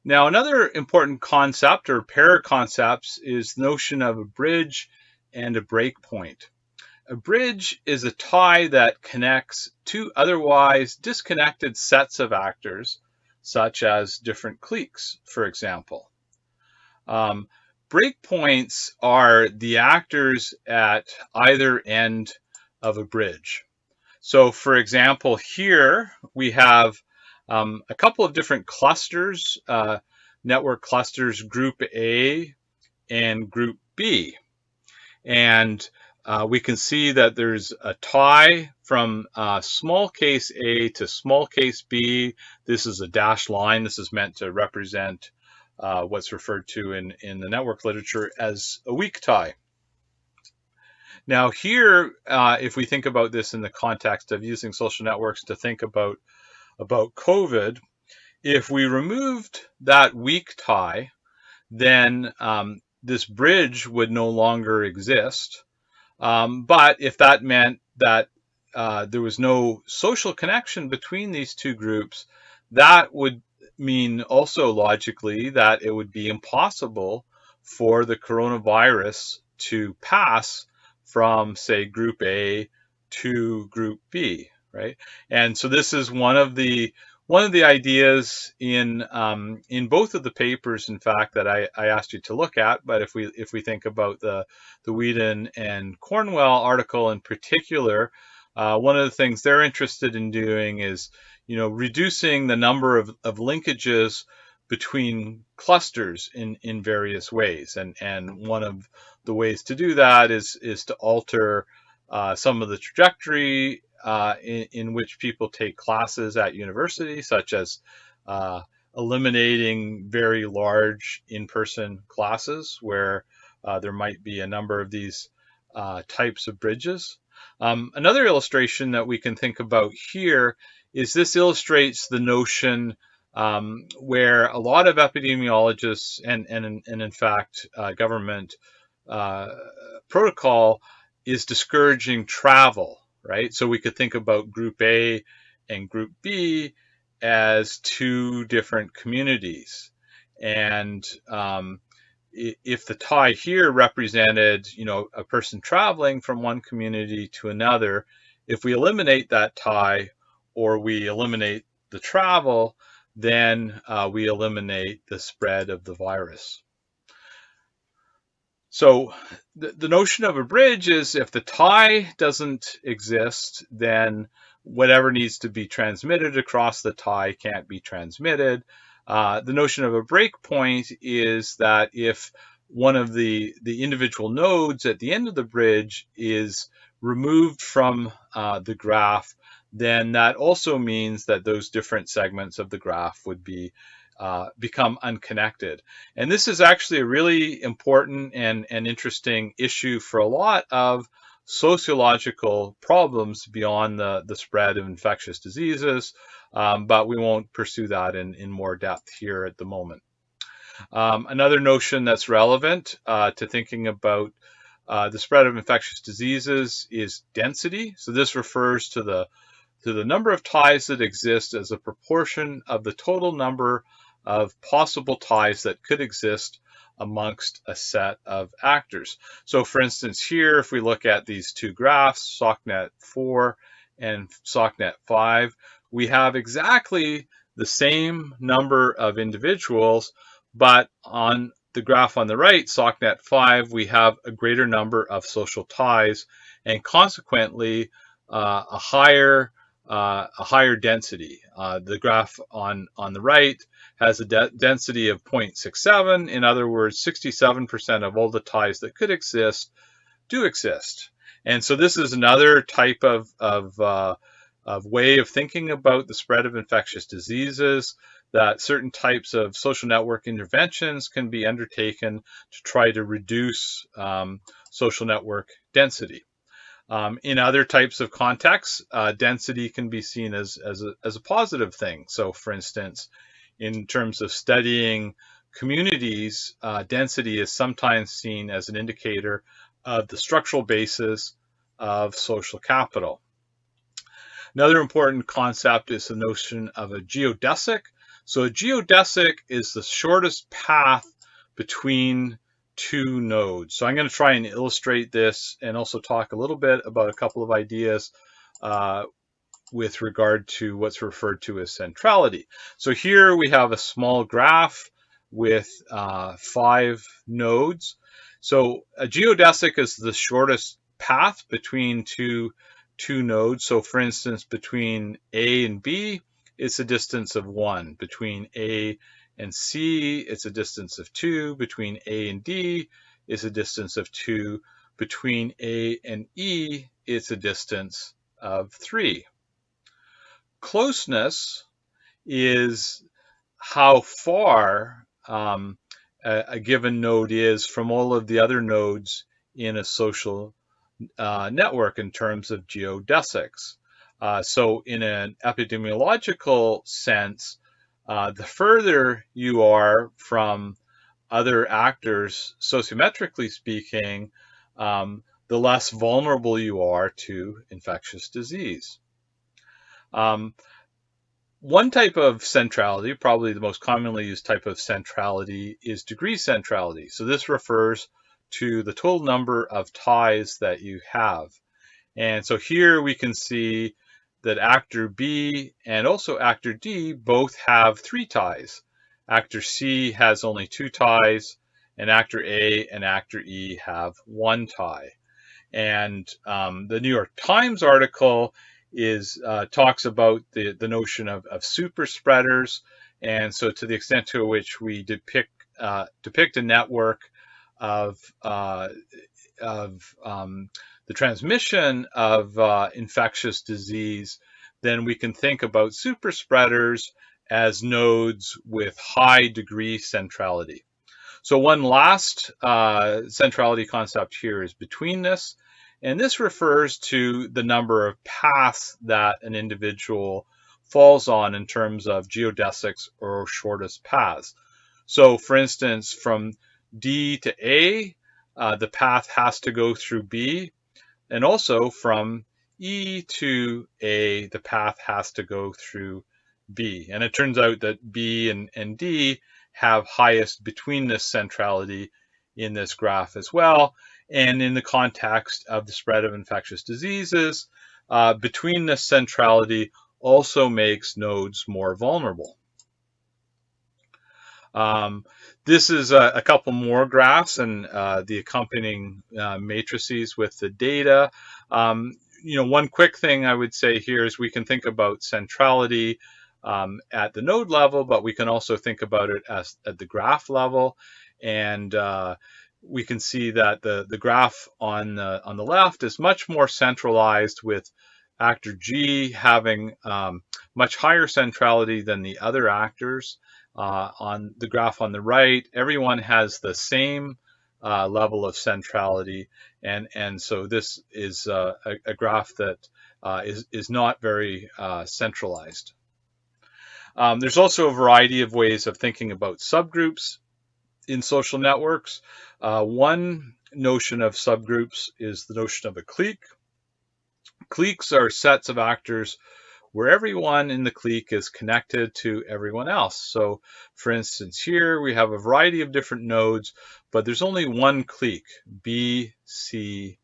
Now, another important concept or pair of concepts is the notion of a bridge and a breakpoint. A bridge is a tie that connects two otherwise disconnected sets of actors, such as different cliques, for example. Um, Breakpoints are the actors at either end of a bridge. So, for example, here we have a couple of different clusters, network clusters, Group A and Group B. And we can see that there's a tie from small case A to small case B. This is a dashed line. This is meant to represent what's referred to in the network literature as a weak tie. Now here, if we think about this in the context of using social networks to think about COVID, if we removed that weak tie, then this bridge would no longer exist. But if that meant that there was no social connection between these two groups, that would mean also logically that it would be impossible for the coronavirus to pass from, say, Group A to Group B, right? And so this is one of the ideas in both of the papers, in fact, that I asked you to look at. But if we think about the Whedon and Cornwell article in particular, one of the things they're interested in doing is, reducing the number of linkages between clusters in various ways. And one of the ways to do that is to alter some of the trajectory in which people take classes at university, such as eliminating very large in-person classes where there might be a number of these types of bridges. Another illustration that we can think about here is this illustrates the notion where a lot of epidemiologists and in fact government protocol is discouraging travel, right? So we could think about Group A and Group B as two different communities. And if the tie here represented, a person traveling from one community to another, if we eliminate that tie or we eliminate the travel, then we eliminate the spread of the virus. So the notion of a bridge is if the tie doesn't exist, then whatever needs to be transmitted across the tie can't be transmitted. The notion of a breakpoint is that if one of the individual nodes at the end of the bridge is removed from the graph, then that also means that those different segments of the graph would be become unconnected. And this is actually a really important and interesting issue for a lot of sociological problems beyond the spread of infectious diseases, but we won't pursue that in more depth here at the moment. Another notion that's relevant to thinking about the spread of infectious diseases is density. So this refers to the number of ties that exist as a proportion of the total number of possible ties that could exist amongst a set of actors. So for instance, here, if we look at these two graphs, SOCNet 4 and SOCNet 5, we have exactly the same number of individuals, but on the graph on the right, SOCNet 5, we have a greater number of social ties and consequently a higher density. The graph on the right has a density of 0.67. In other words, 67% of all the ties that could exist do exist. And so this is another type of way of thinking about the spread of infectious diseases, that certain types of social network interventions can be undertaken to try to reduce social network density. In other types of contexts, density can be seen as a positive thing. So for instance, in terms of studying communities, density is sometimes seen as an indicator of the structural basis of social capital. Another important concept is the notion of a geodesic. So a geodesic is the shortest path between two nodes. So I'm going to try and illustrate this and also talk a little bit about a couple of ideas with regard to what's referred to as centrality. So here we have a small graph with 5 nodes. So a geodesic is the shortest path between two nodes. So for instance, between A and B, it's a distance of 1. Between A and C, it's a distance of 2. Between A and D, it's a distance of 2. Between A and E, it's a distance of 3. Closeness is how far a given node is from all of the other nodes in a social network in terms of geodesics. So in an epidemiological sense, the further you are from other actors, sociometrically speaking, the less vulnerable you are to infectious disease. One type of centrality, probably the most commonly used type of centrality, is degree centrality. So this refers to the total number of ties that you have. And so here we can see that actor B and also actor D both have 3 ties. Actor C has only 2 ties, and actor A and actor E have 1 tie. And the New York Times article talks about the notion of super spreaders, and so to the extent to which we depict a network of the transmission of infectious disease, then we can think about super spreaders as nodes with high degree centrality. So one last centrality concept here is betweenness, and this refers to the number of paths that an individual falls on in terms of geodesics or shortest paths. So for instance, from D to A, the path has to go through B, and also from E to A, the path has to go through B. And it turns out that B and D have highest betweenness centrality in this graph as well. And in the context of the spread of infectious diseases, betweenness centrality also makes nodes more vulnerable. This is a couple more graphs and the accompanying matrices with the data. One quick thing I would say here is we can think about centrality at the node level, but we can also think about it at the graph level. And we can see that the graph on the left is much more centralized, with actor G having much higher centrality than the other actors. On the graph on the right, everyone has the same level of centrality, and so this is a graph that is not very centralized. There's also a variety of ways of thinking about subgroups in social networks. One notion of subgroups is the notion of a clique. Cliques are sets of actors where everyone in the clique is connected to everyone else. So for instance, here we have a variety of different nodes, but there's only one clique, B, C,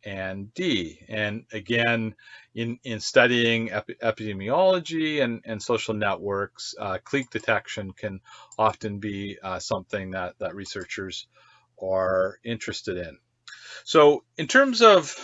and D. And again, in studying epidemiology and social networks, clique detection can often be something that researchers are interested in. So in terms of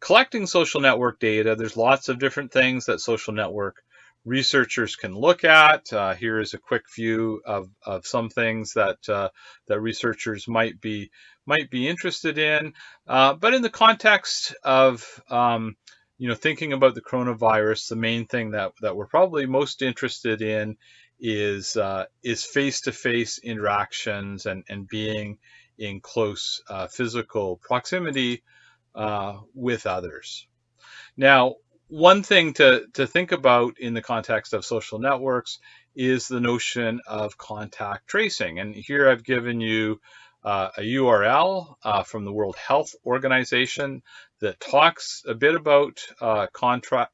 collecting social network data, there's lots of different things that social network researchers can look at. Here is a quick view of some things that researchers might be interested in. But in the context of thinking about the coronavirus, the main thing that we're probably most interested in is face-to-face interactions and being in close physical proximity with others. Now, one thing to think about in the context of social networks is the notion of contact tracing. And here I've given you a URL from the World Health Organization that talks a bit about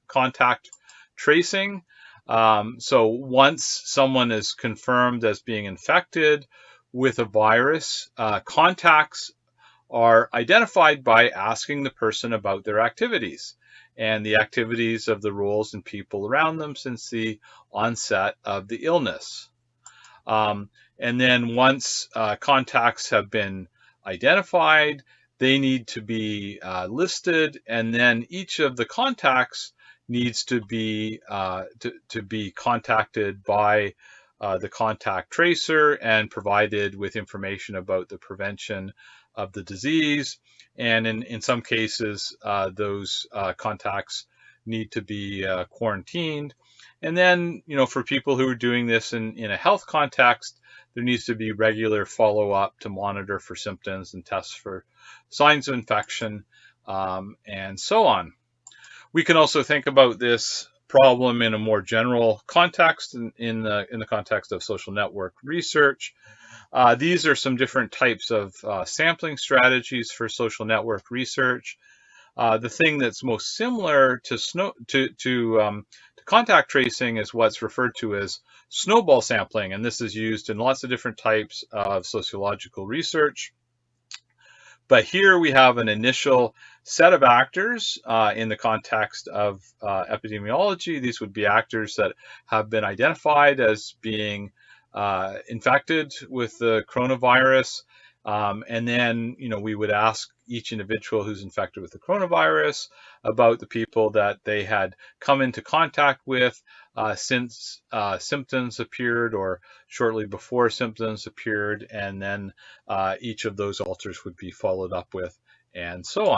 contact tracing. So once someone is confirmed as being infected with a virus, contacts are identified by asking the person about their activities and the activities of the roles and people around them since the onset of the illness. And then once contacts have been identified, they need to be listed, and then each of the contacts needs to be contacted by the contact tracer and provided with information about the prevention of the disease. And in some cases, those contacts need to be quarantined. And then, for people who are doing this in a health context, there needs to be regular follow-up to monitor for symptoms and tests for signs of infection, and so on. We can also think about this problem in a more general context, in the context of social network research. These are some different types of sampling strategies for social network research. The thing that's most similar to contact tracing is what's referred to as snowball sampling, and this is used in lots of different types of sociological research. But here we have an initial set of actors in the context of epidemiology. These would be actors that have been identified as being infected with the coronavirus. And then, we would ask each individual who's infected with the coronavirus about the people that they had come into contact with since symptoms appeared or shortly before symptoms appeared. And then each of those alters would be followed up with, and so on.